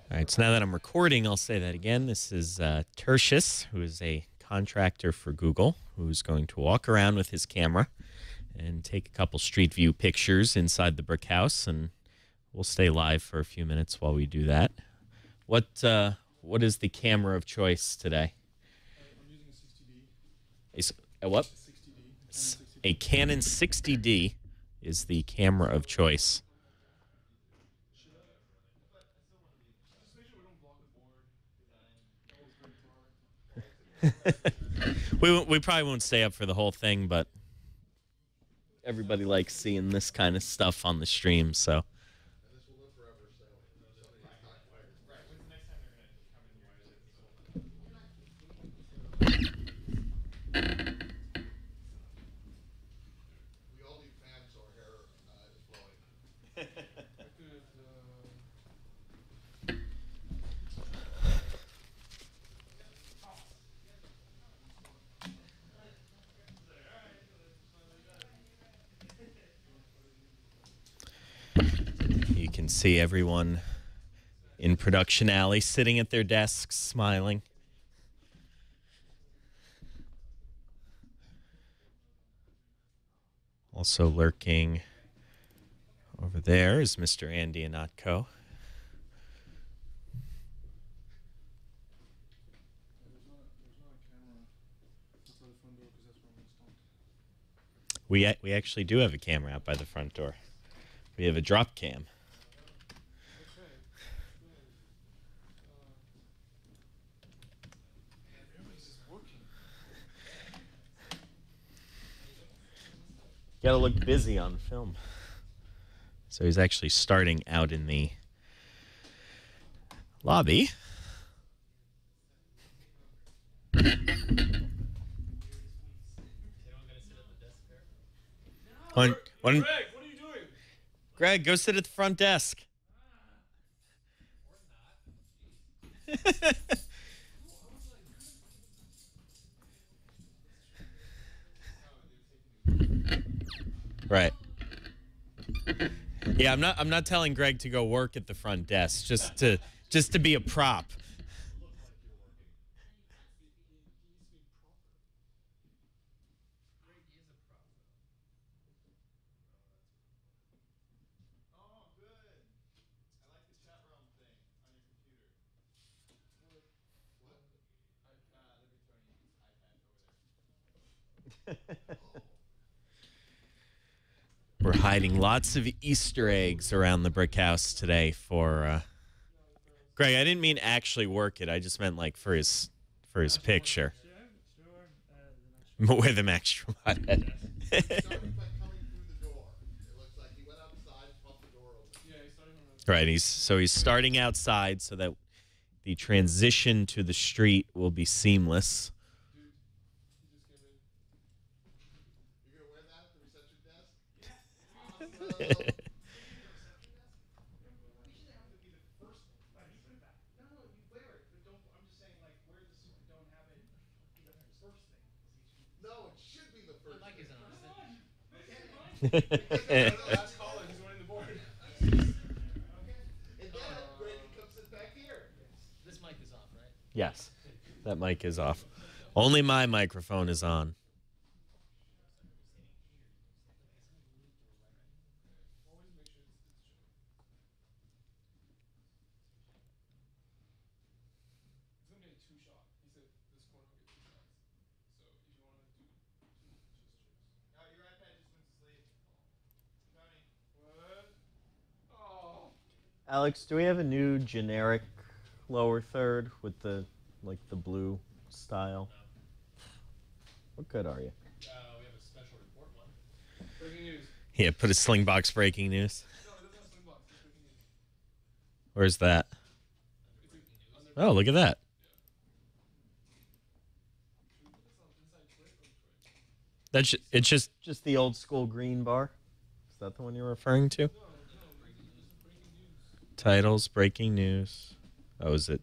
All right, so now that I'm recording, I'll say that again. This is Tertius, who is a contractor for Google, who's going to walk around with his camera and take a couple Street View pictures inside the brick house, and we'll stay live for a few minutes while we do that. What is the camera of choice today? I'm using a 60D. A what? 60D. A Canon 60D is the camera of choice. We probably won't stay up for the whole thing, but everybody likes seeing this kind of stuff on the stream, so. You can see everyone in Production Alley sitting at their desks, smiling. Also lurking over there is Mr. Andy Anatko. We actually do have a camera out by the front door. We have a drop cam. Got to look busy on film. So he's actually starting out in the lobby. Greg, what are you doing? Greg, go sit at the front desk. Right. Yeah, I'm not telling Greg to go work at the front desk, just to be a prop. We're hiding lots of Easter eggs around the brick house today for Greg. I didn't mean actually work it. I just meant like for his picture. With him extra wide. Right, he's starting outside so that the transition to the street will be seamless. This mic is off, right? Yes, that mic is off. Only my microphone is on. Alex, do we have a new generic lower third with the the blue style? What good are you? We have a special report one. Breaking news. Yeah, put a Slingbox breaking news. No, it doesn't have Slingbox. It's breaking news. Where's that? Oh, look at that. It's just the old school green bar. Is that the one you're referring to? Titles, breaking news. Oh, is it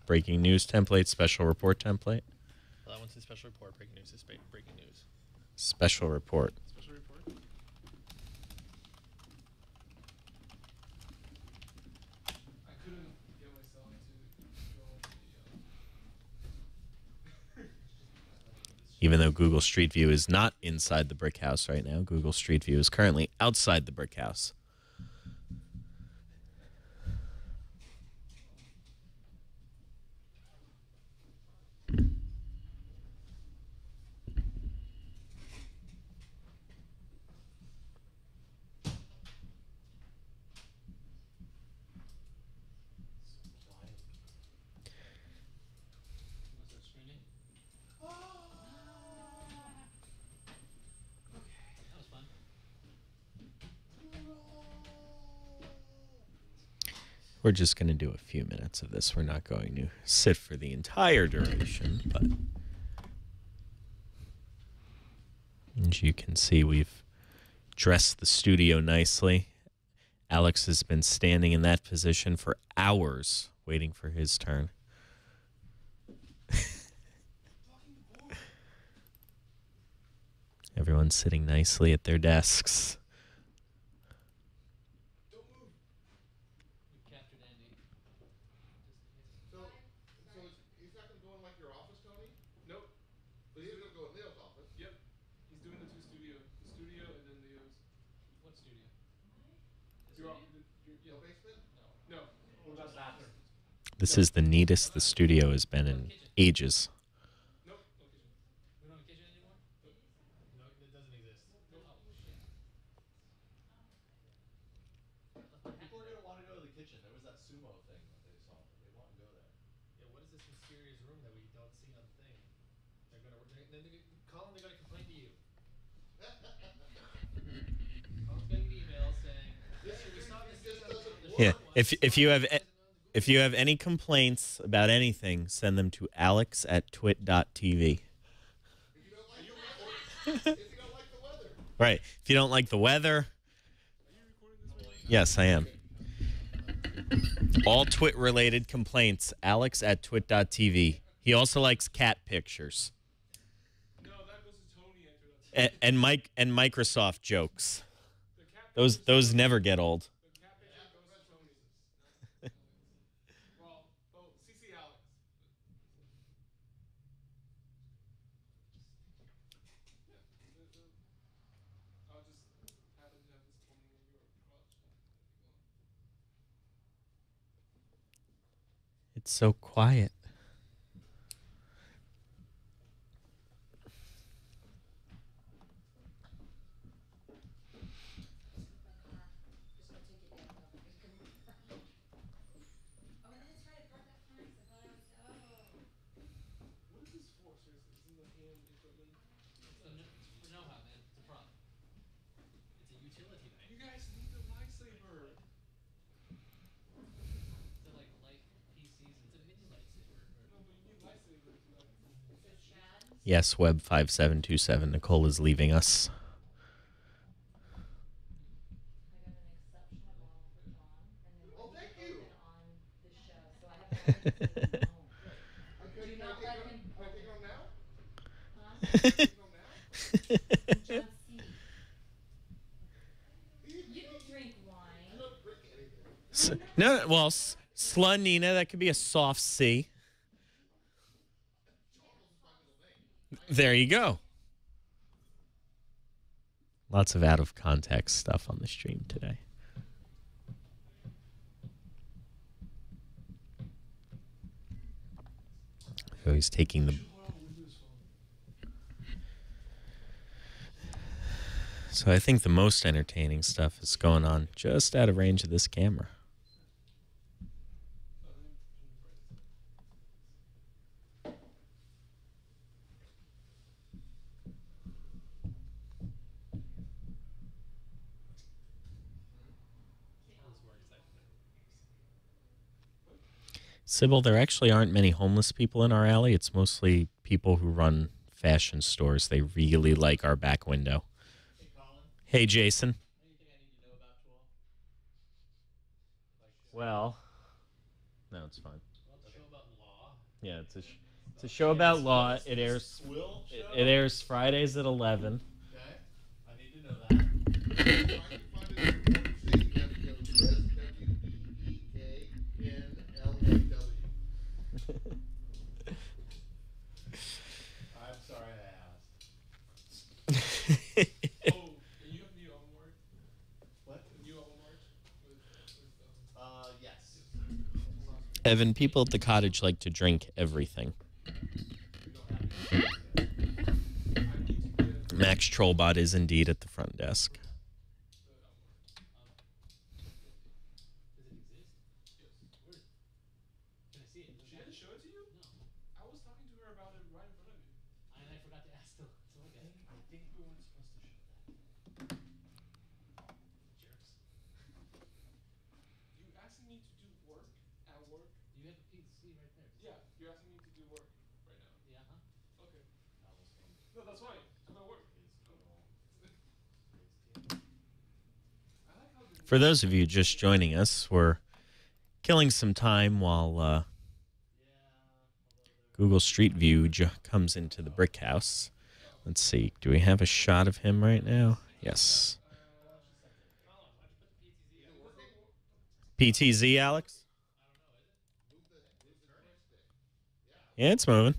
breaking news template, special report template? Well, that one's a special report. Breaking news is breaking news. Special report. Special report. I couldn't get myself. Even though Google Street View is not inside the brick house right now, Google Street View is currently outside the brick house. What's that screening? That was fun. We're just going to do a few minutes of this. We're not going to sit for the entire duration, but as you can see, we've dressed the studio nicely. Alex has been standing in that position for hours waiting for his turn. Everyone's sitting nicely at their desks. We captured Andy. So he's not gonna go in like your office, Tony? Nope. But he's gonna go in Leo's office. Yep. He's doing the studio and then Leo's. What studio? Your Yeah. basement? No. What about bathroom? This is the neatest the studio has been in ages. Nope. No kitchen. We don't have a kitchen anymore? No, it doesn't exist. Nope. Oh, shit. People are gonna want to go to the kitchen. There was that sumo thing that they saw. They want to go there. Yeah, what is this mysterious room that we don't see on the thing? They're gonna Colin, they're gonna complain to you. Colin's getting an email saying, "This year we saw this thing on the Yeah, short one, if you have any complaints about anything, send them to alex@twit.tv. If you don't like the weather. Right. If you don't like the weather, yes, I am. All twit-related complaints, alex@twit.tv. He also likes cat pictures. No, that goes to Tony after that. And Microsoft jokes. The cat Those never get old. The cat picture goes to Tony. Well, CC Alex. I'll just happen to have this Tony in your crotch. It's so quiet. What is this for, seriously? Isn't the hand equipment? It's for know-how, man. It's a prop. It's a utility knife. You guys need the lightsaber. It's a, like light PCs. It's a mini lightsaber. No, but you need lightsaber. Yes, Web5727. Nicole is leaving us. Oh, thank you. Do not let him. Can I take it home now? Huh? Take it home now? John C. You don't drink I wine. don't drink anything. No, well, Slunina, that could be a soft C. There you go. Lots of out of context stuff on the stream today. So he's taking the. So I think the most entertaining stuff is going on just out of range of this camera. Sybil, there actually aren't many homeless people in our alley. It's mostly people who run fashion stores. They really like our back window. Hey, Colin, Hey, Jason. what do you think I need to know about 12? Well, no, it's fine. Well, it's a show about law. Yeah, it's a show about law. It airs Will show? it airs Fridays at 11. Okay. I need to know that. I'm sorry I asked. Evan, people at the cottage like to drink everything. Max Trollbot is indeed at the front desk. Does it exist? Where is it? Can I see it? She didn't show it to you? No. I was talking to her about it right in front of me. And I forgot to ask to look at it. I think we weren't supposed to show that. Jerks. You asking me to do work at work? You have a PC right there. Yeah, you're asking me to do work right now. Yeah, huh? Okay. I almost think No, that's fine. I'm at work. it's Google. I like how the For those of you just joining us, we're killing some time while Google Street View comes into the brick house. Let's see. Do we have a shot of him right now? Yes. Colin, why'd you put the PTZ up? PTZ, Alex? Yeah, it's moving.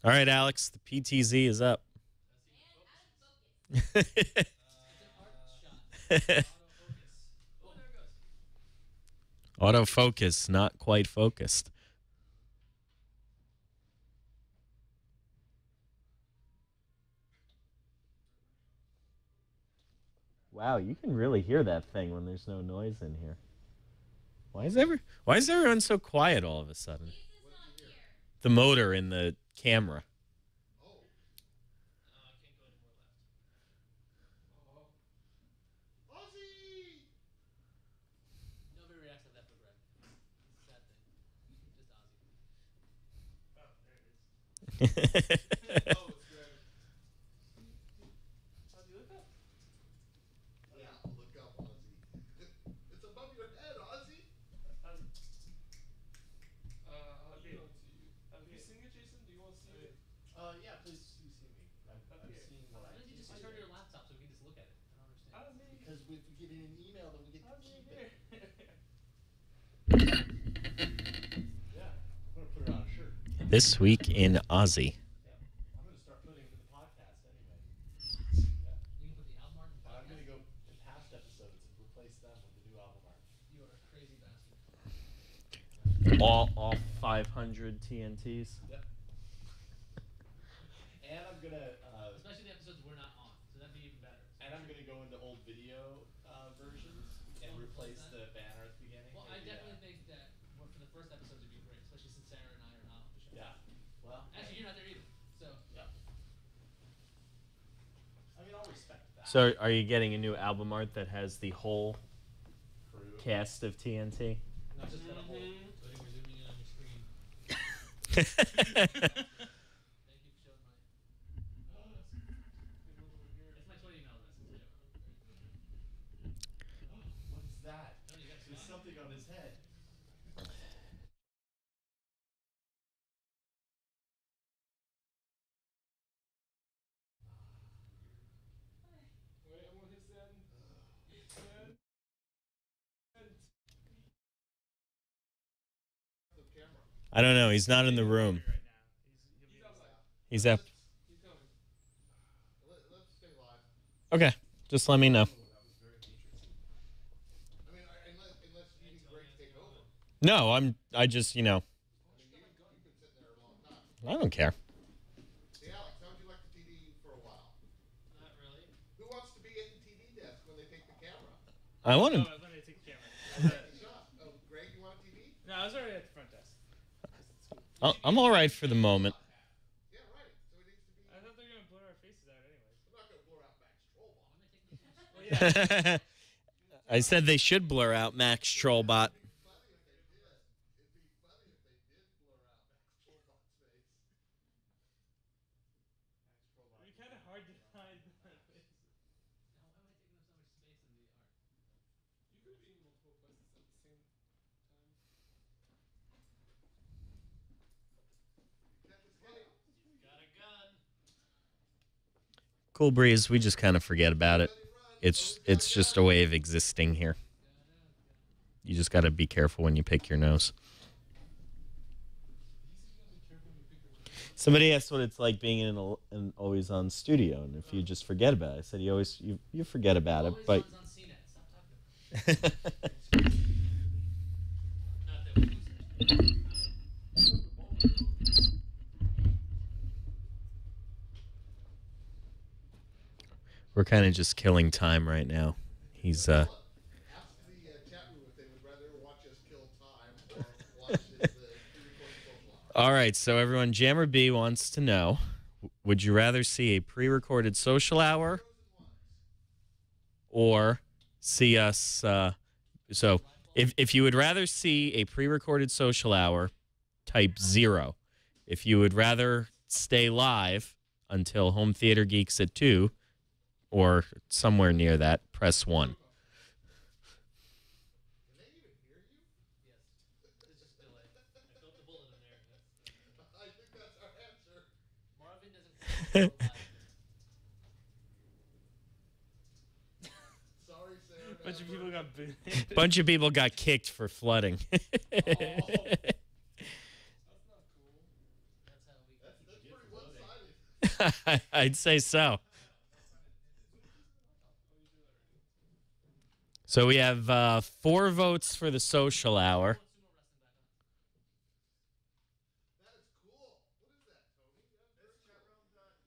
All right, Alex. The PTZ is up. It's an art shot. Autofocus. Oh, there it goes. Autofocus, not quite focused. Wow, you can really hear that thing when there's no noise in here. Why is everyone so quiet all of a sudden? The motor in the camera. I can't go any more left. Ozzy! Nobody reacts like that for Greg. It's a sad thing. Just Ozzy. Oh, there it is. Oh, it's good. Ozzy, look up. Yeah, look up, Ozzy. It's above your head, Ozzy. I'll give it to you. Have you seen it, Jason? Do you want to see it? Yeah, please do see me. I've seen what Why I don't you just can turn see. your laptop so we can just look at it? I don't understand. Ozzy! Because if we get in an email, then we get to Ozzy, keep here. it. Yeah, I'm gonna put it on a shirt. This week in Aussie. Yeah, I'm gonna start putting it in the podcast anyway. You can put the album art in the I'm gonna podcast? go to past episodes and replace them with the new album art. You are a crazy bastard. All 500 TNTs. Yep. And I'm gonna Especially the episodes we're not on. So that'd be even better. go into old video versions and Oh, replace that? the banner at the beginning. Well, I Maybe, definitely think that for the first episodes it'd be great, especially since Sarah and I are not on the show. Yeah. Well. Actually, you're not there either. So. Yeah. I mean, I'll respect that. So, are you getting a new album art that has the whole Crew. cast of TNT? Not just that whole. Mhm. So we're zooming in on your screen. That's Thank you for showing my. That's my Twitter email address. What is that? No, you got There's something on his head. Wait, I'm gonna hit send. Send. The camera. I don't know. He's not in the room. He's outside. He's up. He's coming. Let's stay live. Okay. Just let me know. That was very Matrixy. I mean, unless you need Greg to take over. No, I just, I mean, you've been sitting there a long time. I don't care. Hey, Alex, how would you like the TV for a while? Not really. Who wants to be at the TV desk when they take the camera? I want No, to. let me take the camera. Shot. Oh, Greg, you want a TV? No, I was already at the front desk. I'm all right for the moment. Yeah, right. So it needs to be. I thought they were gonna blur our faces out anyways. I'm not going to blur out Max Trollbot. Well, yeah. I said they should blur out Max Trollbot. It'd be funny if they did. It'd be funny if they did blur out Max Trollbot's face. Max Trollbot. It'd be kind of hard to hide the face. Now, why am I taking up so much space in the art? You could be in multiple places at the same time. Check his head. He's got a gun. Cool breeze. We just kind of forget about it. It's just a way of existing here. You just got to be careful when you pick your nose. Somebody asked what it's like being in an always on studio, and if you just forget about it. I said you forget about it, Always but one's on CNET. Stop talking about it. Not that we use We're kind of just killing time right now. He's Ask the chat room if they would rather watch us kill time or watch the pre-recorded social hour. all right. So everyone, Jammer B wants to know: would you rather see a pre-recorded social hour or see us? So if you would rather see a pre-recorded social hour, type 0. If you would rather stay live until Home Theater Geeks at 2 or somewhere near that, press 1. Yes. It's just delay. I felt the bullet in there. I think that's our answer. Marvin doesn't. Sorry, Sarah. Bunch of people got booted. Bunch of people got kicked for flooding. That's not cool. That's how we. That's pretty one-sided. I'd say so. So we have 4 votes for the social hour. That is cool. What is that, Tony? That's chatroom.us.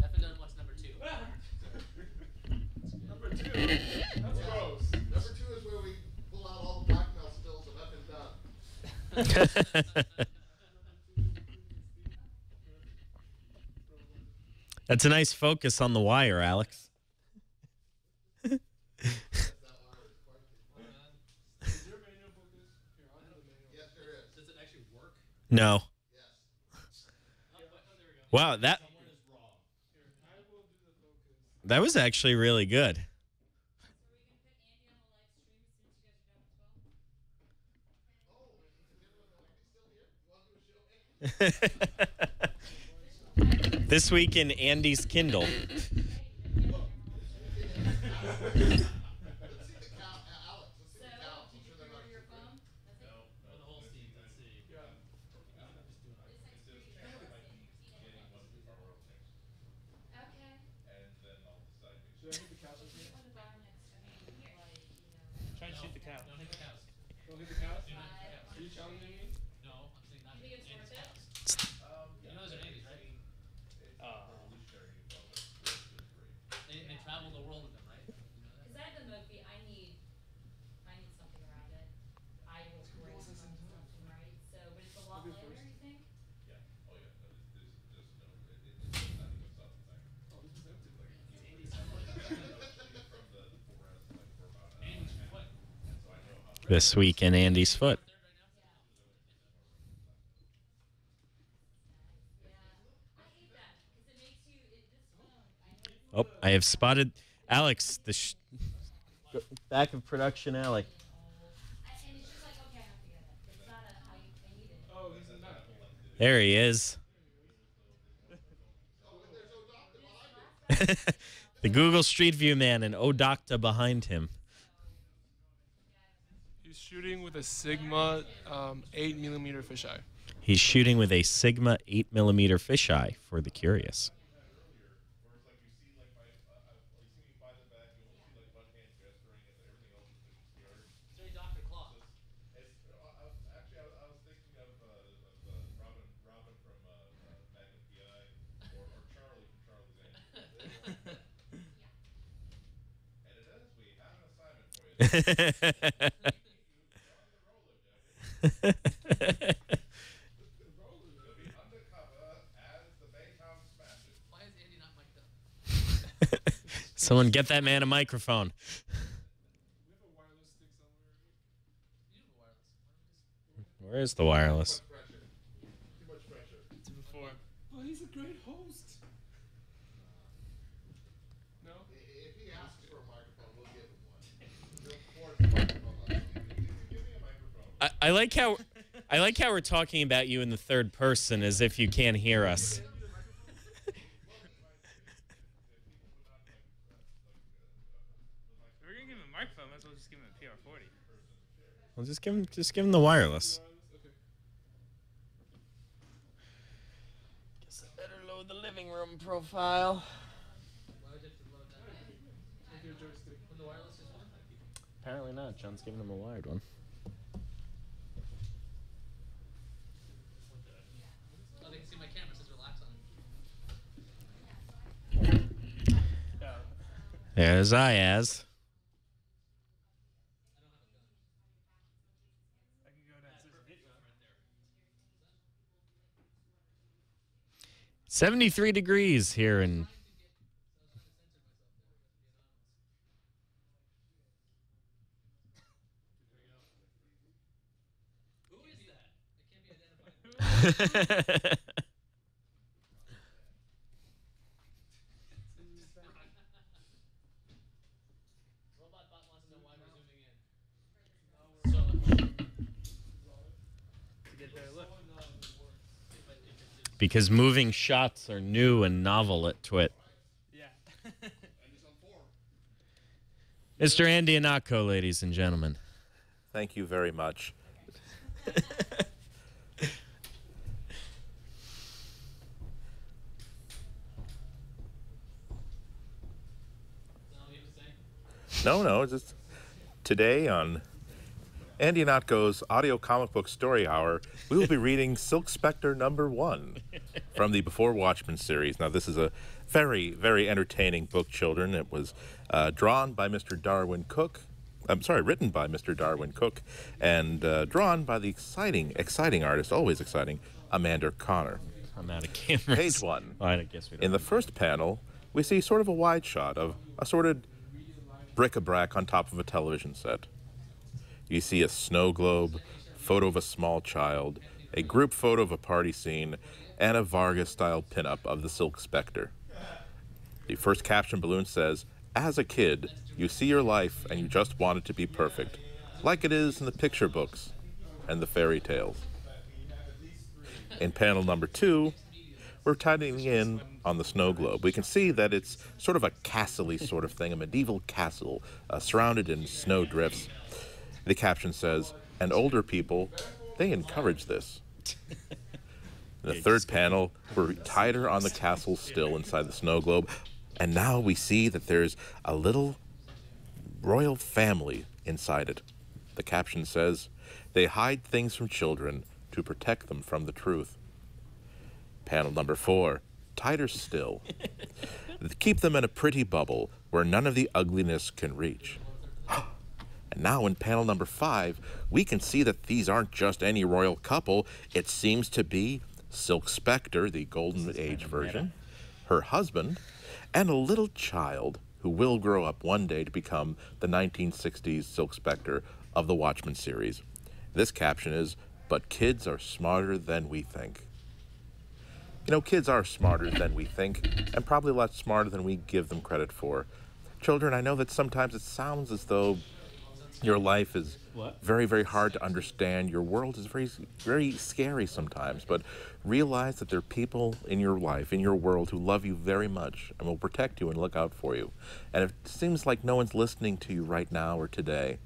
F and done. What's number 2? Number 2. That's gross. Number 2 is where we pull out all the blackmail stills of F and done. That's a nice focus on the wire, Alex. Is there a manual focus? Here, I'll have the manual. Yes, there is. Does it actually work? No. Yes. Oh, there we go. Wow, that Someone is wrong. Here, I will do the focus. that was actually really good. So are we gonna put Andy on the live stream since you guys are done at 12? Oh, is Andy's still here? You want to do a show? This week in Andy's Kindle. Let's see the cow, Alex. Let's see So, the cow. did you pre-order your phone? That's it? For the whole Steam. Let's see. Yeah. Okay. Should I hit the cows with me? On the bar next to me, like, you know. Try and shoot the cow. Don't hit the cows. Don't hit the cows? Do not hit the cows. Are you challenging me? No, I'm saying not You think hit it's Andy's worth it? cows. You know those are Andy's, right? They travel the world with them, right? You know that? Cause I have the Mophie, I need something around it. I will bring something, right? So, but it's a lot later, you think? Oh, this is empty. Andy's foot. This week in Andy's foot. Third right now? Yeah. I hate that, cause it makes you, this phone, I know it's Oh, I have spotted Alex, the back of production alley. and it's just like, okay, I have to get it. It's not a, I need it. Oh, he's in that. There he is. The Google Street View man and Odocta behind him. He's shooting with a Sigma 8mm fisheye. He's shooting with a Sigma 8mm fisheye for the curious. Sorry, Dr. Claw. Why is Andy not mic'd up? Someone get that man a microphone. We have a wireless stick somewhere. You have a wireless. Where is the wireless? Pressure. Too much pressure. To before. Oh, he's a great host. No? If he asks for a microphone, we'll give him one. He'll force the microphone on us. Give me a microphone. I like how we're talking about you in the third person as if you can't hear us. If we're gonna give him a microphone, might as well just give him a PR40. Well, just give him the wireless. Okay. Guess I better load the living room profile. Why would you have to load that? With your joystick. When the wireless is on? Apparently not. John's giving him a wired one. my camera. It says relax on it. Oh. There's Ayaz. I can go down. It says hit. 73 degrees here in. Who is that? It can't be identified. Robot bot wants to know why we're zooming in. To get there, look. Because moving shots are new and novel at TWiT. Yeah. Mr. Andy Anako, ladies and gentlemen. Thank you very much. No, just today on Andy Anatko's Audio Comic Book Story Hour, we will be reading Silk Spectre #1 from the Before Watchmen series. Now, this is a very, very entertaining book, children. It was drawn by Mr. Darwin Cook. I'm sorry, written by Mr. Darwin Cook and drawn by the exciting artist, always exciting, Amanda Connor. I'm out of cameras. Page 1. Oh, I guess we don't. In the first panel, we see sort of a wide shot of assorted bric-a-brac on top of a television set. You see a snow globe, photo of a small child, a group photo of a party scene, and a Vargas-style pinup of the Silk Spectre. The first caption balloon says, "As a kid, you see your life and you just want it to be perfect, like it is in the picture books and the fairy tales." In panel number 2, we're tightening in on the snow globe. We can see that it's sort of a castle-y sort of thing, a medieval castle surrounded in snow drifts. The caption says, "And older people, they encourage this." In the third panel, we're tighter on the castle still inside the snow globe, and now we see that there's a little royal family inside it. The caption says, "They hide things from children to protect them from the truth." Panel number 4, tighter still. Keep them in a pretty bubble where none of the ugliness can reach. And now in panel number 5, we can see that these aren't just any royal couple. It seems to be Silk Spectre, the Golden Age version, her husband, and a little child who will grow up one day to become the 1960s Silk Spectre of the Watchmen series. This caption is, "But kids are smarter than we think." You know, kids are smarter than we think, and probably a lot smarter than we give them credit for. Children, I know that sometimes it sounds as though your life is very, very hard to understand. Your world is very, very scary sometimes, but realize that there are people in your life, in your world, who love you very much and will protect you and look out for you. And if it seems like no one's listening to you right now or today,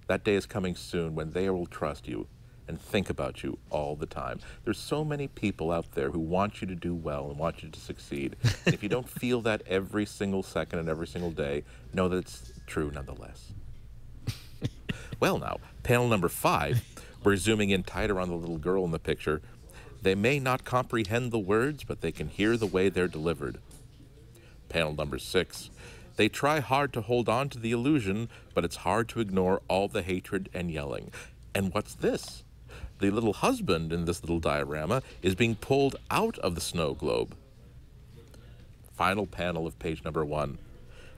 that day is coming soon when they will trust you and think about you all the time. There's so many people out there who want you to do well and want you to succeed. And if you don't feel that every single second and every single day, know that it's true nonetheless. Well now, panel number 5, we're zooming in tighter on the little girl in the picture. They may not comprehend the words, but they can hear the way they're delivered. Panel number 6, they try hard to hold on to the illusion, but it's hard to ignore all the hatred and yelling. And what's this? The little husband in this little diorama is being pulled out of the snow globe. Final panel of page number 1,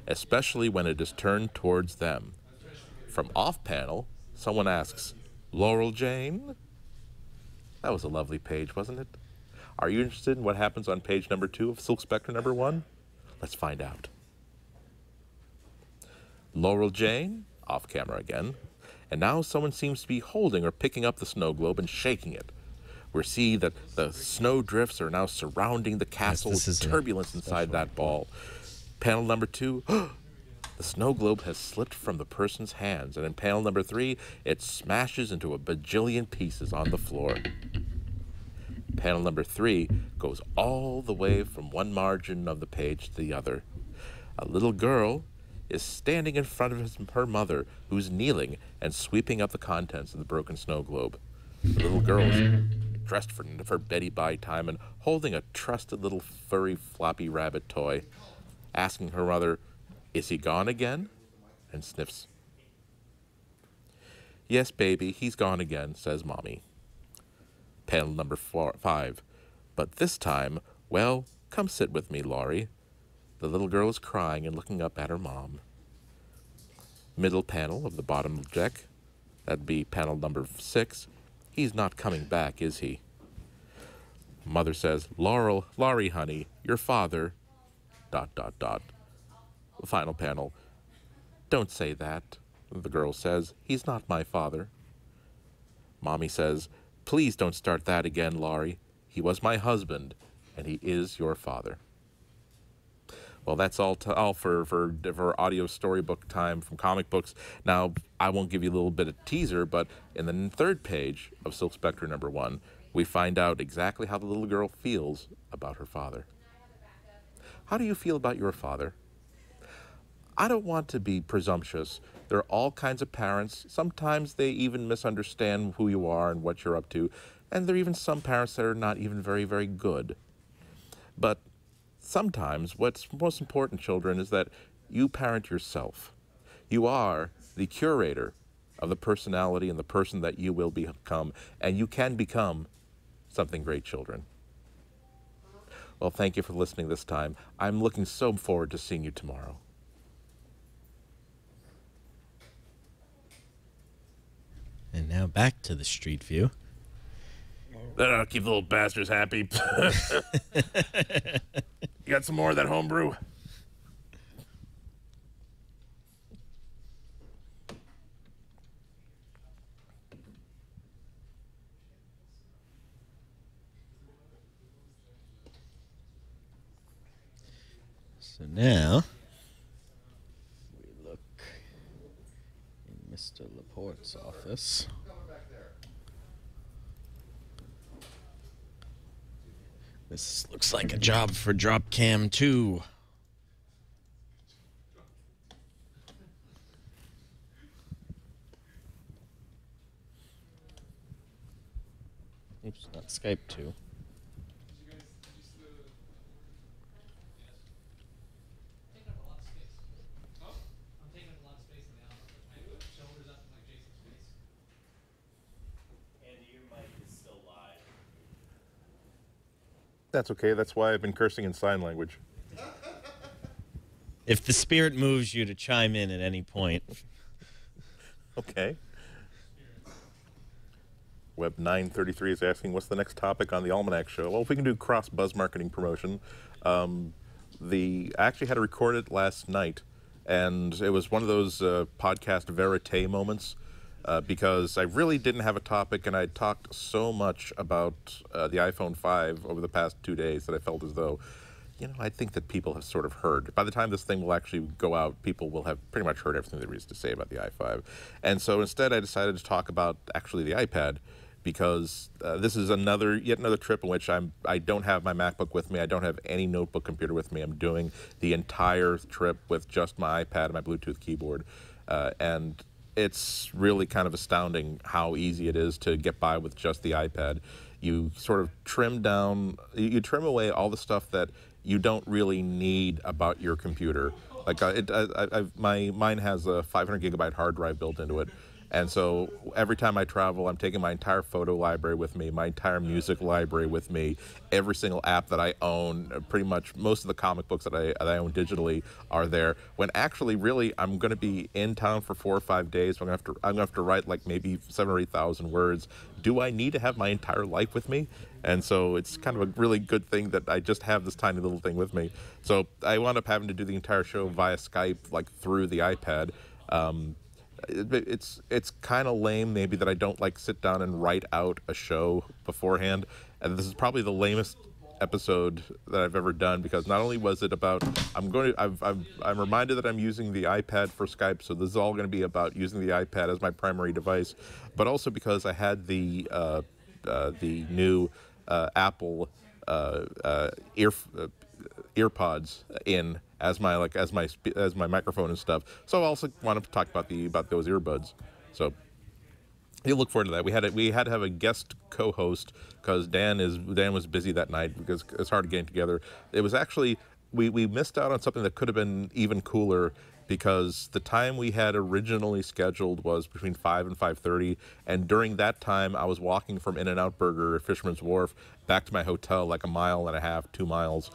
especially when it is turned towards them. From off panel, someone asks, "Laurel Jane?" That was a lovely page, wasn't it? Are you interested in what happens on page number 2 of Silk Spectre #1? Let's find out. Laurel Jane, off camera again. And now someone seems to be holding or picking up the snow globe and shaking it. We see that the snow drifts are now surrounding the castle with turbulence inside that ball. Panel number 2, the snow globe has slipped from the person's hands, and in panel number 3, it smashes into a bajillion pieces on the floor. Panel number 3 goes all the way from one margin of the page to the other. A little girl is standing in front of her mother, who's kneeling and sweeping up the contents of the broken snow globe. The little girl is dressed for Betty Bye time and holding a trusted little furry floppy rabbit toy, asking her mother, "Is he gone again?" and sniffs. "Yes, baby, he's gone again," says Mommy. Panel number 5. But this time, well, come sit with me, Laurie. The little girl is crying and looking up at her mom. Middle panel of the bottom deck. That'd be panel number 6. He's not coming back, is he? Mother says, Laurie, honey, your father, ... The final panel. Don't say that, the girl says. He's not my father. Mommy says, please don't start that again, Laurie. He was my husband, and he is your father. Well, that's all for audio storybook time from comic books. Now, I won't give you a little bit of teaser, but in the 3rd page of Silk Spectre number 1, we find out exactly how the little girl feels about her father. How do you feel about your father? I don't want to be presumptuous. There are all kinds of parents. Sometimes they even misunderstand who you are and what you're up to. And there are even some parents that are not even very, very good. But sometimes what's most important, children, is that you parent yourself. You are the curator of the personality and the person that you will become. And you can become something great, children. Well, thank you for listening this time. I'm looking so forward to seeing you tomorrow. And now back to the Street View. That'll keep the little bastards happy. You got some more of that homebrew? So now we look in Mr. Laporte's office. This looks like a job for Drop Cam 2. Oops, not Skype 2. Taking up a lot of space. Huh? I'm taking up a lot of space in the album. My shoulders up like Jason's face. Andy, your mic is still live. That's okay. That's why I've been cursing in sign language. If the spirit moves you to chime in at any point. Okay. Web 933 is asking, what's the next topic on the Almanac Show? Well, if we can do cross-buzz marketing promotion. I actually had to record it last night, and it was one of those podcast verite moments because I really didn't have a topic, and I talked so much about the iPhone 5 over the past 2 days that I felt as though, I think that people have sort of heard. By the time this thing will actually go out, people will have pretty much heard everything there is to say about the i5. And so instead I decided to talk about actually the iPad, because this is yet another trip in which I don't have my MacBook with me. I don't have any notebook computer with me. I'm doing the entire trip with just my iPad and my Bluetooth keyboard. And it's really kind of astounding how easy it is to get by with just the iPad. You sort of trim away all the stuff that you don't really need about your computer. Like mine has a 500 gigabyte hard drive built into it. And so every time I travel, I'm taking my entire photo library with me, my entire music library with me, every single app that I own, pretty much most of the comic books that I own digitally are there. When actually, really, I'm going to be in town for 4 or 5 days. I'm going to have to write like maybe 7,000 or 8,000 words. Do I need to have my entire life with me? And so it's kind of a really good thing that I just have this tiny little thing with me. So I wound up having to do the entire show via Skype, like through the iPad. It's kind of lame maybe that I don't like sit down and write out a show beforehand, and this is probably the lamest episode that I've ever done, because not only was it about I'm reminded that I'm using the iPad for Skype, so this is all going to be about using the iPad as my primary device, but also because I had the new Apple earpods in as my microphone and stuff. So I also wanted to talk about those earbuds. So You look forward to that. We had to have a guest co-host because Dan was busy that night because it's hard getting together. It was actually we missed out on something that could have been even cooler because the time we had originally scheduled was between 5 and 5:30, and during that time I was walking from In-N-Out Burger at Fisherman's Wharf back to my hotel, like a mile and a half, 2 miles,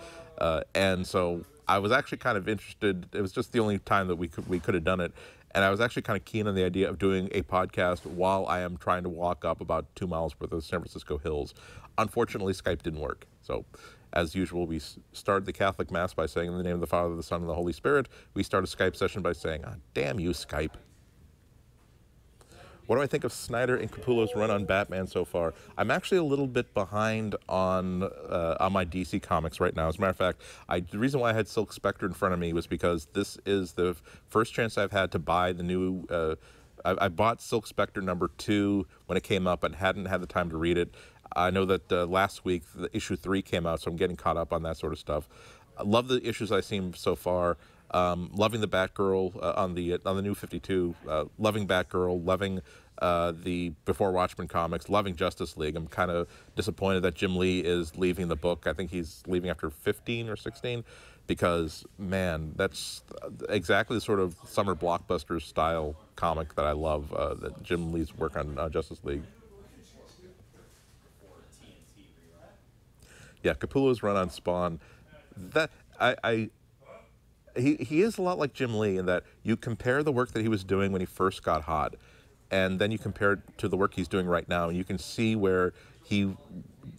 and so I was actually kind of interested. It was just the only time that we could have done it. And I was actually kind of keen on the idea of doing a podcast while I am trying to walk up about 2 miles worth of San Francisco hills. Unfortunately, Skype didn't work. So, as usual, we started the Catholic Mass by saying, in the name of the Father, the Son, and the Holy Spirit. We start a Skype session by saying, "Ah, damn you, Skype." What do I think of Snyder and Capullo's run on Batman so far? I'm actually a little bit behind on my DC comics right now. As a matter of fact, the reason why I had Silk Spectre in front of me was because this is the first chance I've had to buy the new... I bought Silk Spectre #2 when it came up and hadn't had the time to read it. I know that last week, the issue 3 came out, so I'm getting caught up on that sort of stuff. I love the issues I've seen so far. Loving the Batgirl on the new 52. Loving Batgirl. Loving the Before Watchmen comics. Loving Justice League. I'm kind of disappointed that Jim Lee is leaving the book. I think he's leaving after 15 or 16 because, man, that's exactly the sort of summer blockbuster style comic that I love, that Jim Lee's work on Justice League. Yeah, Capullo's run on Spawn. That he is a lot like Jim Lee in that you compare the work that he was doing when he first got hot, and then you compare it to the work he's doing right now, and you can see where he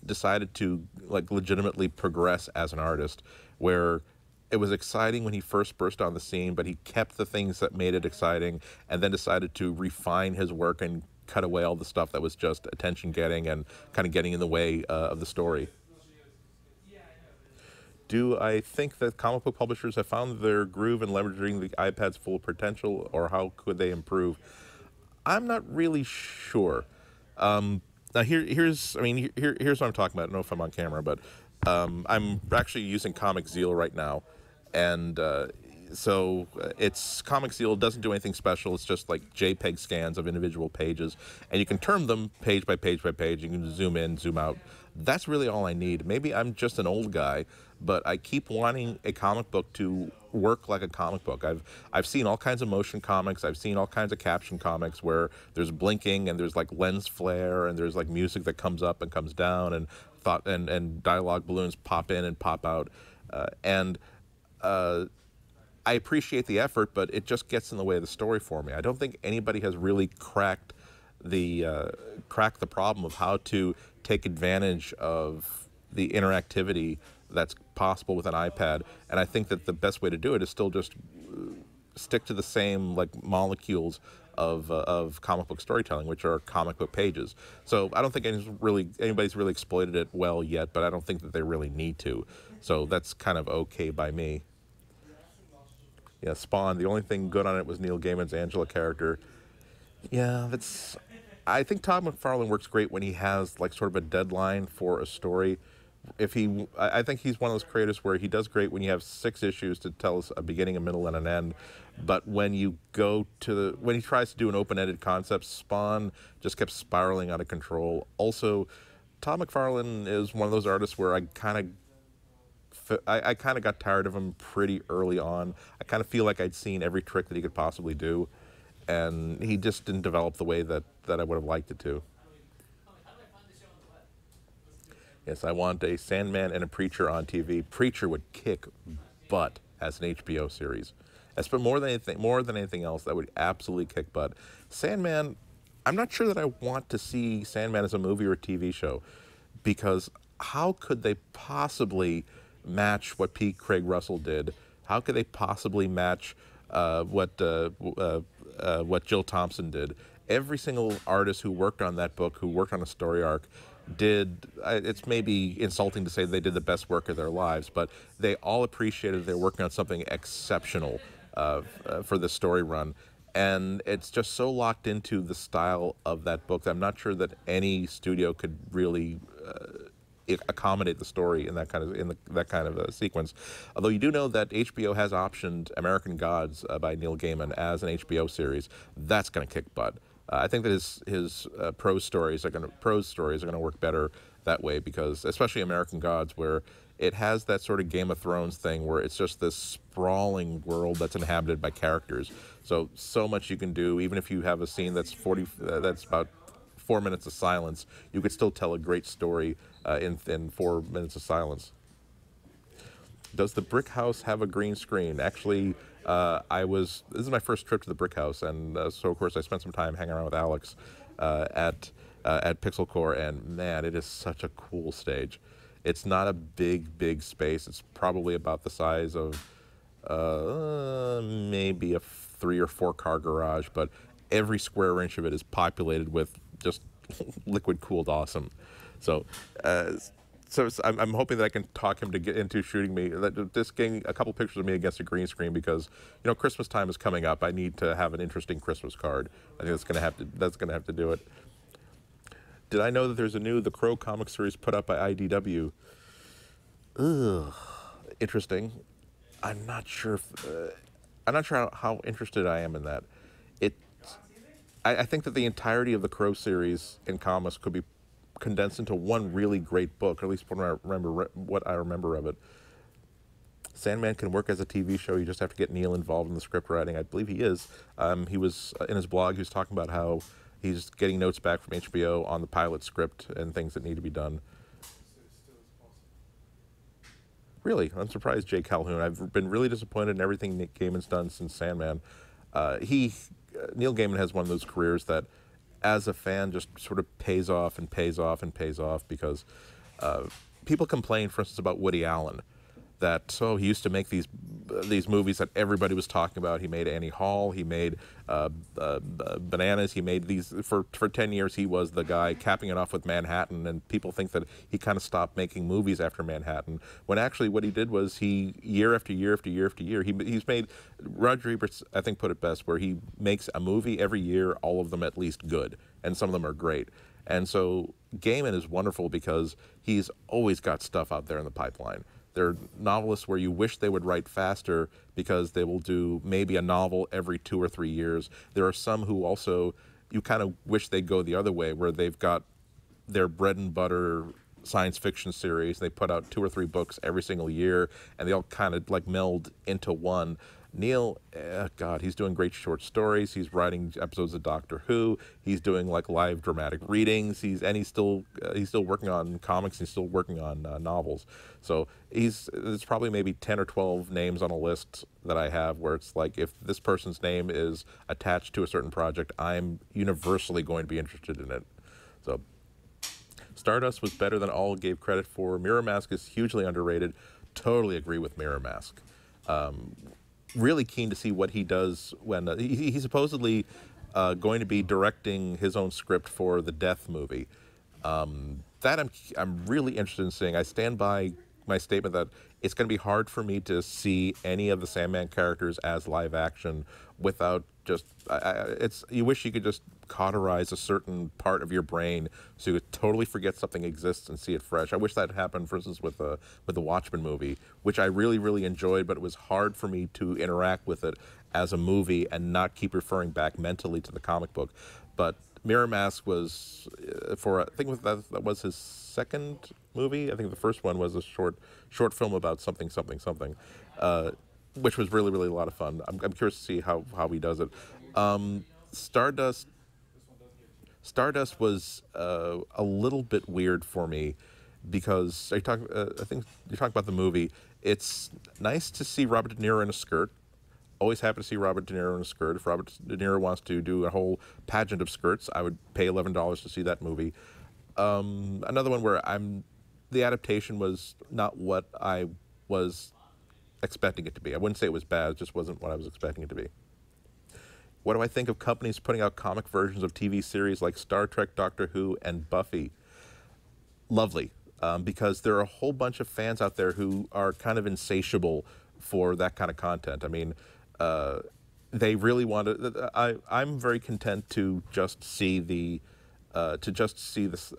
decided to like legitimately progress as an artist, where it was exciting when he first burst on the scene, but he kept the things that made it exciting and then decided to refine his work and cut away all the stuff that was just attention getting and kind of getting in the way of the story. Do I think that comic book publishers have found their groove in leveraging the iPad's full potential, or how could they improve? I'm not really sure. Now here's what I'm talking about. I don't know if I'm on camera, but I'm actually using Comic Zeal right now, and so it's Comic Zeal doesn't do anything special. It's just like JPEG scans of individual pages, and you can turn them page by page by page. You can zoom in, zoom out. That's really all I need. Maybe I'm just an old guy, but I keep wanting a comic book to work like a comic book. I've seen all kinds of motion comics. I've seen all kinds of caption comics where there's blinking and there's like lens flare and there's like music that comes up and comes down and and dialogue balloons pop in and pop out. I appreciate the effort, but it just gets in the way of the story for me. I don't think anybody has really cracked the problem of how to take advantage of the interactivity that's possible with an iPad, and I think that the best way to do it is still just stick to the same like molecules of comic book storytelling, which are comic book pages. So I don't think anybody's really exploited it well yet, but I don't think that they really need to. So that's kind of okay by me. Yeah, Spawn, the only thing good on it was Neil Gaiman's Angela character. Yeah, I think Todd McFarlane works great when he has like sort of a deadline for a story. I think he's one of those creators where he does great when you have 6 issues to tell us a beginning, a middle, and an end. But when you when he tries to do an open-ended concept, Spawn just kept spiraling out of control. Also, Todd McFarlane is one of those artists where I kind of got tired of him pretty early on. I kind of feel like I'd seen every trick that he could possibly do, and he just didn't develop the way that I would have liked it to. Yes, I want a Sandman and a Preacher on TV. Preacher would kick butt as an HBO series. But more than anything else, that would absolutely kick butt. Sandman, I'm not sure that I want to see Sandman as a movie or a TV show, because how could they possibly match what P. Craig Russell did? How could they possibly match what Jill Thompson did? Every single artist who worked on that book, who worked on a story arc, it's maybe insulting to say they did the best work of their lives, but they all appreciated they're working on something exceptional for the story run. And it's just so locked into the style of that book that I'm not sure that any studio could really accommodate the story in that kind of sequence. Although you do know that HBO has optioned American Gods by Neil Gaiman as an HBO series. That's going to kick butt. I think that his prose stories are going to work better that way, because especially American Gods, where it has that sort of Game of Thrones thing where it's just this sprawling world that's inhabited by characters. So much you can do. Even if you have a scene that's that's about 4 minutes of silence, you could still tell a great story in 4 minutes of silence. Does the brick house have a green screen? Actually, this is my first trip to the brick house, and so of course I spent some time hanging around with Alex at Pixel Core, and man, it is such a cool stage. It's not a big space. It's probably about the size of maybe a 3 or 4 car garage, but every square inch of it is populated with just liquid cooled awesome. So I'm hoping that I can talk him to get into shooting me, just getting a couple pictures of me against a green screen, because Christmas time is coming up. I need to have an interesting Christmas card. I think that's gonna have to do it. Did I know that there's a new The Crow comic series put out by IDW? Ugh, interesting. I'm not sure how interested I am in that. I think that the entirety of the Crow series in comics could be condensed into one really great book, or at least what I remember of it. Sandman can work as a TV show. You just have to get Neil involved in the script writing. I believe he is. He was in his blog. He was talking about how he's getting notes back from HBO on the pilot script and things that need to be done. Really, I'm surprised, Jay Calhoun. I've been really disappointed in everything Nick Gaiman's done since Sandman. Neil Gaiman has one of those careers that, as a fan, just sort of pays off and pays off and pays off, because people complain, for instance, about Woody Allen, that he used to make these movies that everybody was talking about. He made Annie Hall, he made Bananas, he made these for 10 years. He was the guy capping it off with Manhattan, and people think that he kind of stopped making movies after Manhattan, when actually what he did was year after year after year after year, he's made, Roger Ebert, I think, put it best, where he makes a movie every year, all of them at least good, and some of them are great. And so Gaiman is wonderful because he's always got stuff out there in the pipeline. There are novelists where you wish they would write faster, because they will do maybe a novel every 2 or 3 years. There are some who also, you kind of wish they'd go the other way, where they've got their bread and butter science fiction series. They put out 2 or 3 books every single year, and they all kind of like meld into one. Neil, God, he's doing great short stories. He's writing episodes of Doctor Who. He's doing like live dramatic readings. He's still working on comics. He's still working on novels. So there's probably maybe 10 or 12 names on a list that I have where it's like, if this person's name is attached to a certain project, I'm universally going to be interested in it. So Stardust was better than all gave credit for. Mirror Mask is hugely underrated. Totally agree with Mirror Mask. Really keen to see what he does when he's supposedly going to be directing his own script for the Death movie. That I'm really interested in seeing. I stand by my statement that it's going to be hard for me to see any of the Sandman characters as live action without just you wish you could just cauterize a certain part of your brain so you could totally forget something exists and see it fresh. I wish that happened, for instance, with the Watchmen movie, which I really enjoyed, but it was hard for me to interact with it as a movie and not keep referring back mentally to the comic book. But Mirror Mask was I think that was his second movie. I think the first one was a short film about something, which was really a lot of fun. I'm curious to see how he does it. Stardust was a little bit weird for me, because I think you're talking about the movie. It's nice to see Robert De Niro in a skirt. Always happy to see Robert De Niro in a skirt. If Robert De Niro wants to do a whole pageant of skirts, I would pay $11 to see that movie. Another one where the adaptation was not what I was expecting it to be. I wouldn't say it was bad, it just wasn't what I was expecting it to be. What do I think of companies putting out comic versions of TV series like Star Trek, Doctor Who, and Buffy? Lovely, because there are a whole bunch of fans out there who are kind of insatiable for that kind of content. I mean, they really want to. I'm very content to just see this.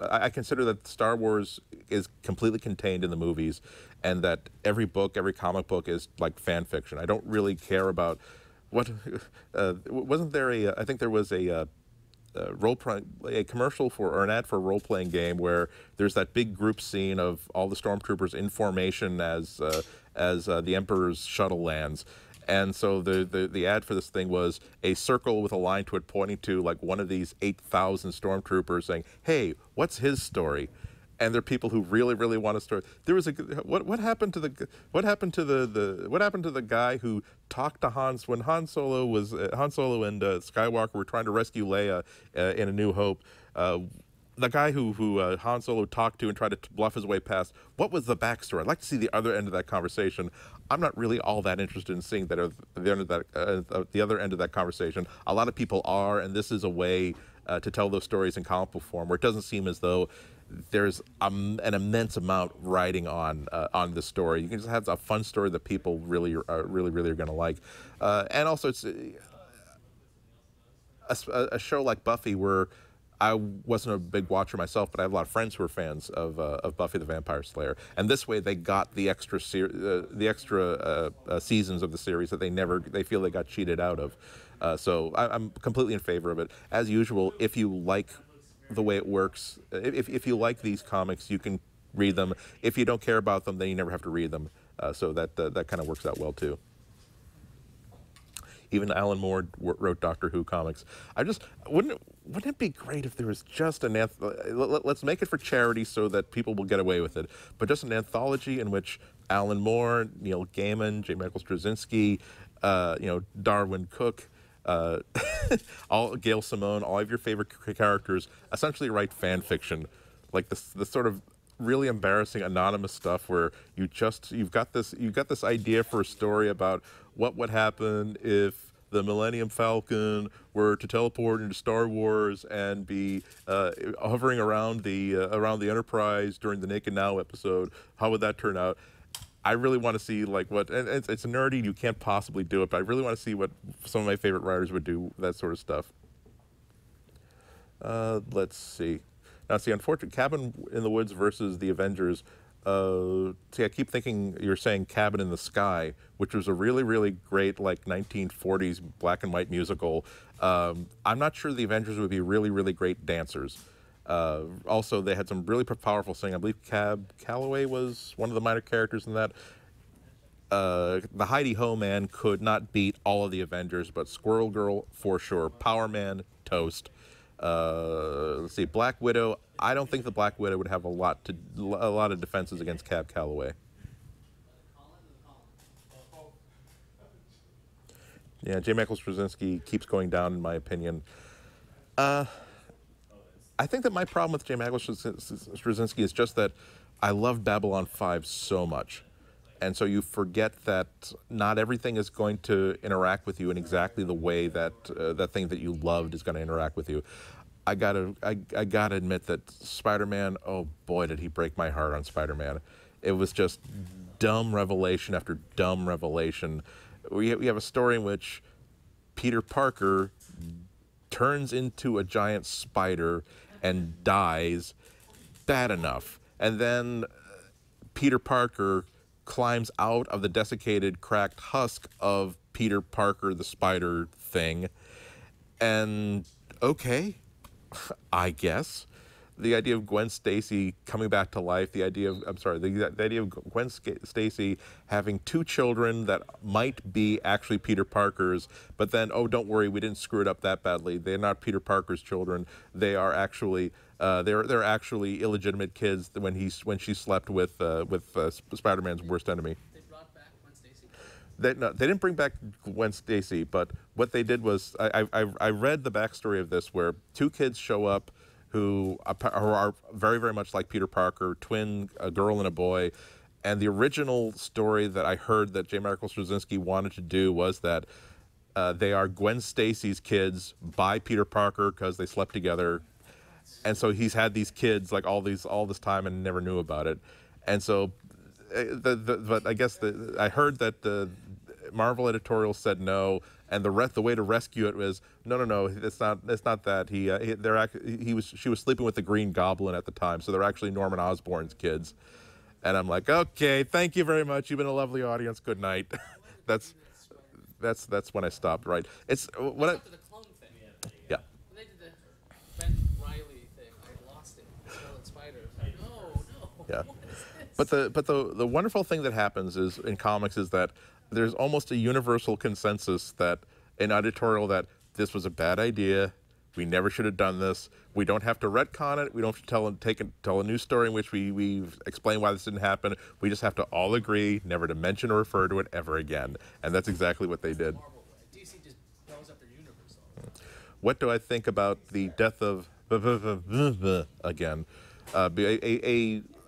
I consider that Star Wars is completely contained in the movies, and that every comic book is like fan fiction. I don't really care about what wasn't there I think there was a a commercial for or an ad for a role-playing game where there's that big group scene of all the stormtroopers in formation as the Emperor's shuttle lands. And so the ad for this thing was a circle with a line to it pointing to like one of these 8,000 stormtroopers saying, "Hey, what's his story?" And there are people who really want a story. There was what happened to the guy who talked to Hans when Han Solo and Skywalker were trying to rescue Leia in A New Hope. The guy who Han Solo talked to and tried to bluff his way past. What was the backstory? I'd like to see the other end of that conversation. I'm not really all that interested in seeing that the other end of that conversation. A lot of people are, and this is a way to tell those stories in comic book form, where it doesn't seem as though there's an immense amount riding on the story. You can just have a fun story that people really are going to like, and also it's a show like Buffy where I wasn't a big watcher myself, but I have a lot of friends who are fans of Buffy the Vampire Slayer, and this way they got the extra seasons of the series that they feel they got cheated out of. So I'm completely in favor of it. As usual, if you like the way it works, if you like these comics, you can read them. If you don't care about them, then you never have to read them. So that kind of works out well too. Even Alan Moore wrote Doctor Who comics. Wouldn't it be great if there was just let's make it for charity so that people will get away with it, but just an anthology in which Alan Moore, Neil Gaiman, J. Michael Straczynski, Darwin Cook, Gail Simone, all of your favorite characters essentially write fan fiction, like the sort of really embarrassing anonymous stuff where you've got this idea for a story about what would happen if the Millennium Falcon were to teleport into Star Wars and be hovering around the Enterprise during the Naked Now episode. How would that turn out? I really want to see like what, and it's nerdy, you can't possibly do it, but I really want to see what some of my favorite writers would do, that sort of stuff. Let's see. Now, see, unfortunately, Cabin in the Woods versus the Avengers. See, I keep thinking you're saying Cabin in the Sky, which was a really, really great, like, 1940s black and white musical. I'm not sure the Avengers would be really, really great dancers. Also, they had some really powerful singing. I believe Cab Calloway was one of the minor characters in that. The Heidi Ho Man could not beat all of the Avengers, but Squirrel Girl, for sure. Power Man, toast. Let's see, Black Widow. I don't think the Black Widow would have a lot of defenses against Cab Calloway. Yeah, J. Michael Straczynski keeps going down, in my opinion. I think that my problem with J. Michael Straczynski is just that I love Babylon 5 so much. And so you forget that not everything is going to interact with you in exactly the way that that thing that you loved is going to interact with you. I gotta admit that Spider-Man, oh boy, did he break my heart on Spider-Man. It was just dumb revelation after dumb revelation. We have a story in which Peter Parker turns into a giant spider and dies. Bad enough. And then Peter Parker climbs out of the desiccated, cracked husk of Peter Parker, the spider thing. And okay, I guess. The idea of Gwen Stacy coming back to life, the idea of Gwen Stacy having two children that might be actually Peter Parker's, but then, oh, don't worry, we didn't screw it up that badly. They're not Peter Parker's children. They are actually they're actually illegitimate kids when she slept with Spider-Man's worst enemy. They brought back Gwen Stacy? They didn't bring back Gwen Stacy, but what they did was I read the backstory of this where two kids show up who are very, very much like Peter Parker, twin, a girl and a boy. And the original story that I heard that J. Michael Straczynski wanted to do was that they are Gwen Stacy's kids by Peter Parker because they slept together. And so he's had these kids like all this time and never knew about it. And so, but I guess I heard that the Marvel editorial said no, and the way to rescue it was no, it's not that she was sleeping with the Green Goblin at the time, so they're actually Norman Osborn's kids. And I'm like, okay, thank you very much. You've been a lovely audience. Good night. That's when I stopped. Right? It's what I. The clone thing. Yeah. When they did Yeah. But the wonderful thing that happens is in comics is that there's almost a universal consensus that in editorial that this was a bad idea. We never should have done this. We don't have to retcon it. We don't have to tell a new story in which we've explained why this didn't happen. We just have to all agree never to mention or refer to it ever again. And that's exactly what they did. Marvel, DC just blows up their universe all the time. What do I think about the death of again?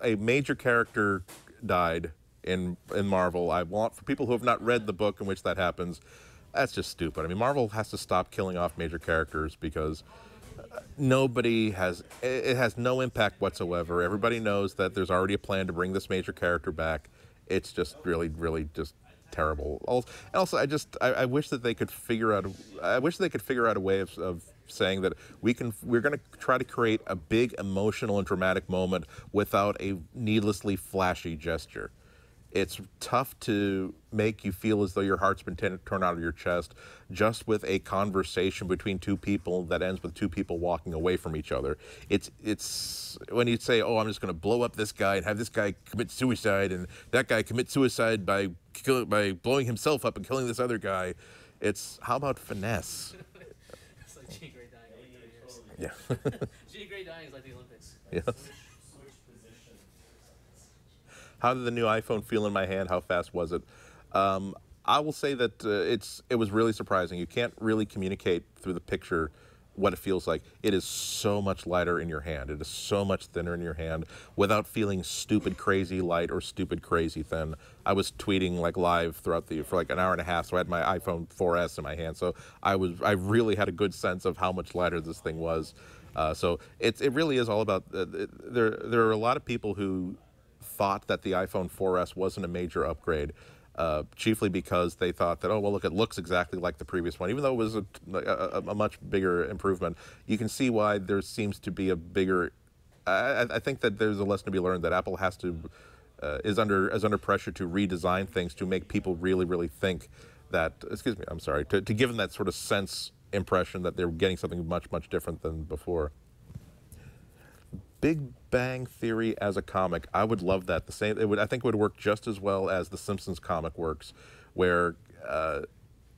A major character died in Marvel. I want, for people who have not read the book in which that happens, that's just stupid. I mean, Marvel has to stop killing off major characters because it has no impact whatsoever. Everybody knows that there's already a plan to bring this major character back. It's just really, really just terrible. Also, I wish that they could figure out a way of saying that we're going to try to create a big emotional and dramatic moment without a needlessly flashy gesture. It's tough to make you feel as though your heart's been torn out of your chest just with a conversation between two people that ends with two people walking away from each other. It's when you say, oh, I'm just going to blow up this guy and have this guy commit suicide and that guy commit suicide by blowing himself up and killing this other guy. It's, how about finesse? It's like Jean Grey dying every 3 years. Yeah. Jean Grey dying is like the Olympics. Yeah. How did the new iPhone feel in my hand? How fast was it? I will say that it was really surprising. You can't really communicate through the picture what it feels like. It is so much lighter in your hand. It is so much thinner in your hand without feeling stupid crazy light or stupid crazy thin. I was tweeting like live for like an hour and a half, so I had my iPhone 4S in my hand. So I really had a good sense of how much lighter this thing was. So it really is all about there are a lot of people who thought that the iPhone 4S wasn't a major upgrade, chiefly because they thought that, oh, well, look, it looks exactly like the previous one. Even though it was a much bigger improvement, you can see why there seems to be a bigger... I think that there's a lesson to be learned that Apple has to is under pressure to redesign things to make people really, really think that... Excuse me, I'm sorry. To give them that sort of sense impression that they're getting something much, much different than before. Big Bang Theory as a comic, I would love that. I think it would work just as well as the Simpsons comic works, where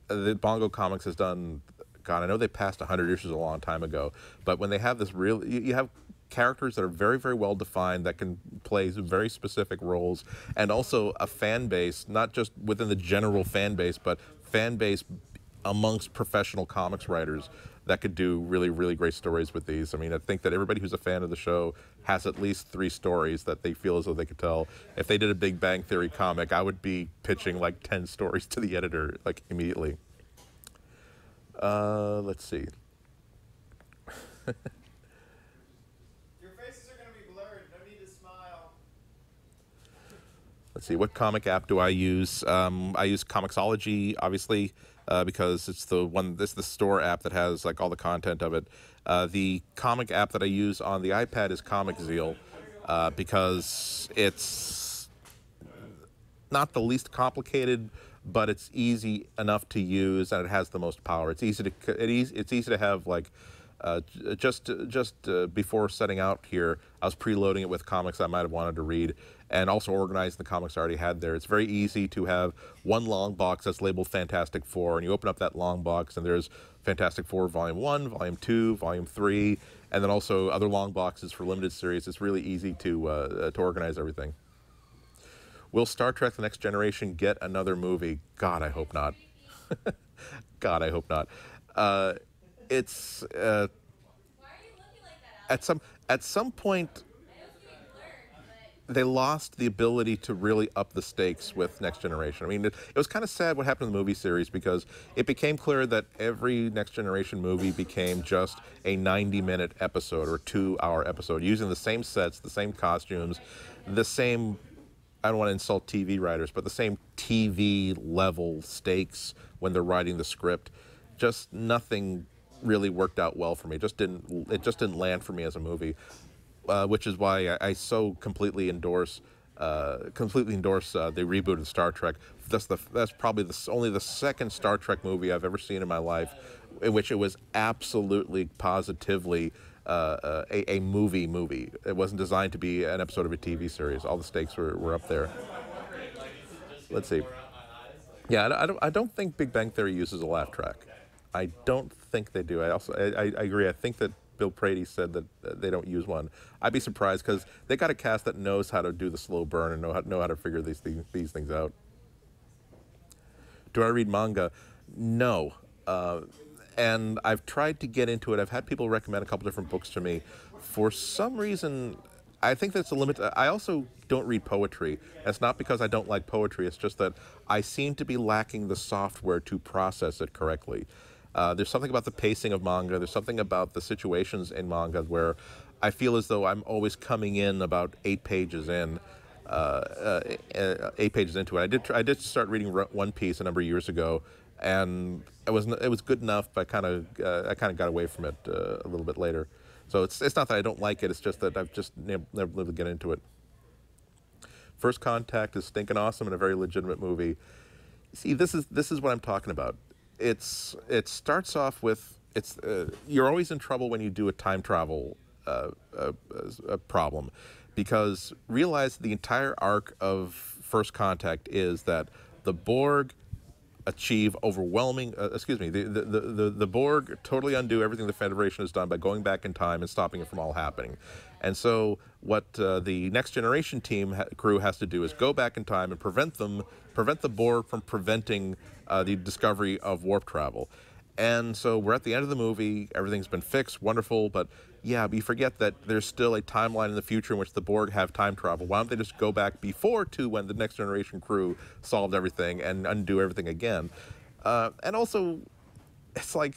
the Bongo Comics has done. God, I know they passed 100 issues a long time ago, but when they have this you have characters that are very, very well defined that can play very specific roles, and also a fan base, not just within the general fan base, but fan base amongst professional comics writers that could do really, really great stories with these. I mean, I think that everybody who's a fan of the show has at least 3 stories that they feel as though they could tell. If they did a Big Bang Theory comic, I would be pitching like 10 stories to the editor, like, immediately. Let's see. Your faces are going to be blurred. No need to smile. Let's see, what comic app do I use? I use Comixology, obviously, because it's the store app that has like all the content of it. The comic app that I use on the iPad is Comic Zeal, because it's not the least complicated, but it's easy enough to use and it has the most power. It's easy to have like. Just before setting out here, I was preloading it with comics I might have wanted to read, and also organizing the comics I already had there. It's very easy to have one long box that's labeled Fantastic Four, and you open up that long box, and there's Fantastic Four Volume 1, Volume 2, Volume 3, and then also other long boxes for limited series. It's really easy to organize everything. Will Star Trek: The Next Generation get another movie? God, I hope not. God, I hope not. It's Why are you looking like that, Alex? at some point I know it's getting blurred, but they lost the ability to really up the stakes with Next Generation. I mean, it was kind of sad what happened in the movie series, because it became clear that every Next Generation movie became just a 90-minute episode or 2-hour episode, using the same sets, the same costumes, the same, I don't want to insult TV writers, but the same TV level stakes when they're writing the script. Just nothing really worked out well for me. It just didn't land for me as a movie, which is why I so completely endorse the reboot of Star Trek. That's probably only the second Star Trek movie I've ever seen in my life in which it was absolutely, positively a movie. It wasn't designed to be an episode of a TV series. All the stakes were up there. Let's see. Yeah, I don't think Big Bang Theory uses a laugh track. I don't think they do. I agree. I think that Bill Prady said that they don't use one. I'd be surprised because they got a cast that knows how to do the slow burn and know how to figure these things out. Do I read manga? No. And I've tried to get into it. I've had people recommend a couple different books to me. For some reason, I think that's a limit. I also don't read poetry. It's not because I don't like poetry. It's just that I seem to be lacking the software to process it correctly. There's something about the pacing of manga. There's something about the situations in manga where I feel as though I'm always coming in about 8 pages in. 8 pages into it. I did start reading One Piece a number of years ago, and it was good enough, but I kind of got away from it a little bit later. So it's not that I don't like it. It's just that I've just never been able to get into it. First Contact is stinking awesome and a very legitimate movie. See, this is what I'm talking about. It starts off with you're always in trouble when you do a time travel problem, because realize the entire arc of First Contact is that the Borg achieve overwhelming, the Borg totally undo everything the Federation has done by going back in time and stopping it from all happening. And so what the Next Generation crew has to do is go back in time and prevent the Borg from preventing the discovery of warp travel. And so we're at the end of the movie, everything's been fixed, wonderful, but yeah, we forget that there's still a timeline in the future in which the Borg have time travel. Why don't they just go back before to when the Next Generation crew solved everything and undo everything again? And also, it's like,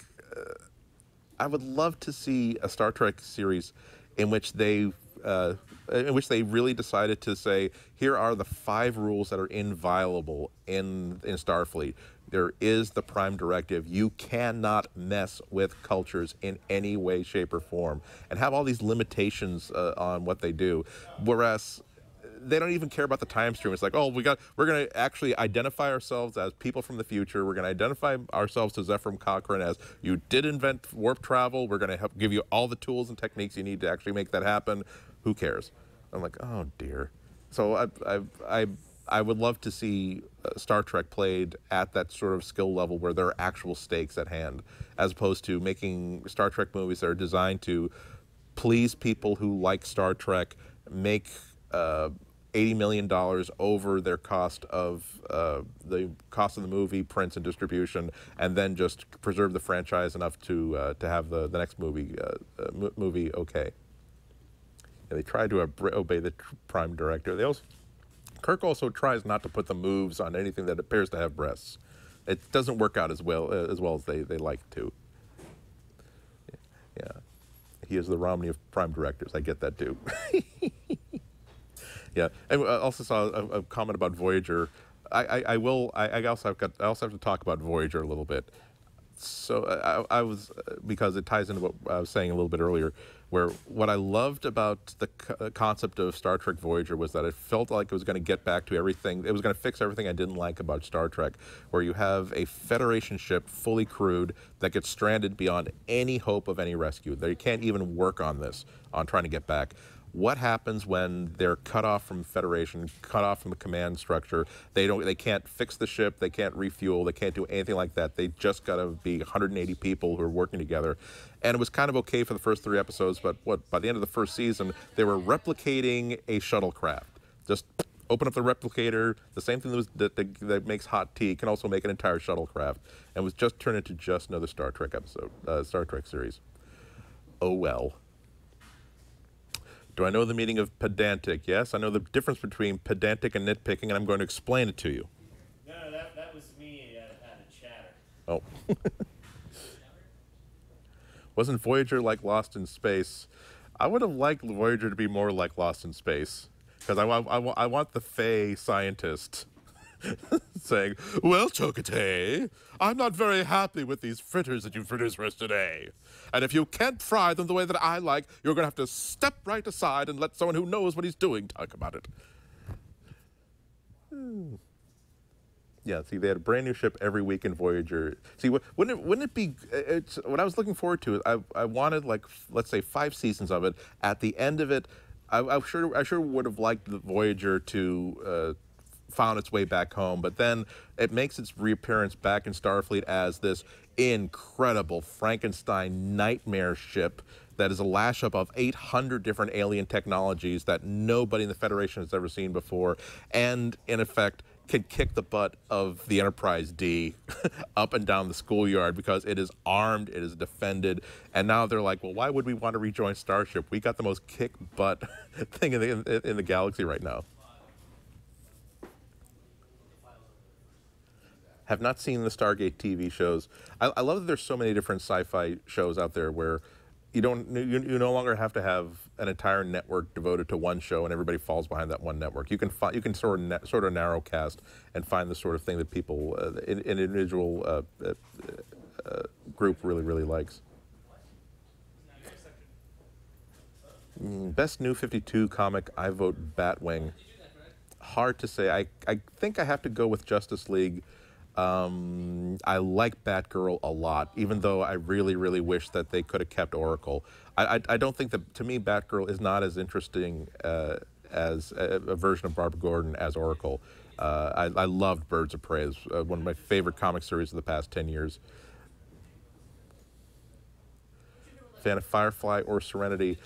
I would love to see a Star Trek series in which they really decided to say, here are the 5 rules that are inviolable in Starfleet. There is the Prime Directive. You cannot mess with cultures in any way, shape, or form, and have all these limitations on what they do. Whereas they don't even care about the time stream. It's like, oh, we're going to actually identify ourselves as people from the future. We're going to identify ourselves to Zephyr Cochrane as you did invent warp travel. We're going to give you all the tools and techniques you need to actually make that happen. Who cares? I'm like, oh dear. So I would love to see Star Trek played at that sort of skill level where there are actual stakes at hand, as opposed to making Star Trek movies that are designed to please people who like Star Trek, make $80 million over their cost of the movie, prints, and distribution, and then just preserve the franchise enough to have the next movie okay. And they try to obey the Prime Director. Kirk also tries not to put the moves on anything that appears to have breasts. It doesn't work out as well as they like to. Yeah, he is the Romney of Prime Directors. I get that too. Yeah, and I also saw a comment about Voyager. I also have to talk about Voyager a little bit. So I was, because it ties into what I was saying a little bit earlier, where what I loved about the concept of Star Trek Voyager was that it felt like it was going to get back to everything. It was going to fix everything I didn't like about Star Trek, where you have a Federation ship fully crewed that gets stranded beyond any hope of any rescue. They can't even work on trying to get back. What happens when they're cut off from Federation, cut off from the command structure? They can't fix the ship, they can't refuel, they can't do anything like that. They just got to be 180 people who are working together. And it was kind of okay for the first 3 episodes, but by the end of the first season, they were replicating a shuttlecraft. Just open up the replicator, the same thing that makes hot tea can also make an entire shuttlecraft, and was just turned into just another Star Trek episode, Star Trek series. Oh well. Do I know the meaning of pedantic? Yes, I know the difference between pedantic and nitpicking, and I'm going to explain it to you. No, that was me at a chatter. Oh. Wasn't Voyager like Lost in Space? I would have liked Voyager to be more like Lost in Space, because I want the Fae scientist saying, well, Chokotay, I'm not very happy with these fritters that you've produced for us today. And if you can't fry them the way that I like, you're going to have to step right aside and let someone who knows what he's doing talk about it. Yeah, see, they had a brand new ship every week in Voyager. See, wouldn't it be? It's what I was looking forward to. I wanted like let's say 5 seasons of it. At the end of it, I sure would have liked the Voyager to found its way back home. But then it makes its reappearance back in Starfleet as this incredible Frankenstein nightmare ship that is a lash-up of 800 different alien technologies that nobody in the Federation has ever seen before, and in effect can kick the butt of the Enterprise D up and down the schoolyard because it is armed, it is defended, and now they're like, well, why would we want to rejoin Starship? We got the most kick-butt thing in the galaxy right now. Have not seen the Stargate TV shows. I love that there's so many different sci-fi shows out there where you no longer have to have an entire network devoted to one show and everybody falls behind that one network. You can sort of narrow cast and find the sort of thing that people an individual group really likes. Best New 52 comic, I vote Batwing. Hard to say. I think I have to go with Justice League. I like Batgirl a lot, even though I really wish that they could have kept Oracle. I don't think that, to me, Batgirl is not as interesting as a version of Barbara Gordon as Oracle. I loved Birds of Prey. It's one of my favorite comic series of the past 10 years. Fan of Firefly or Serenity?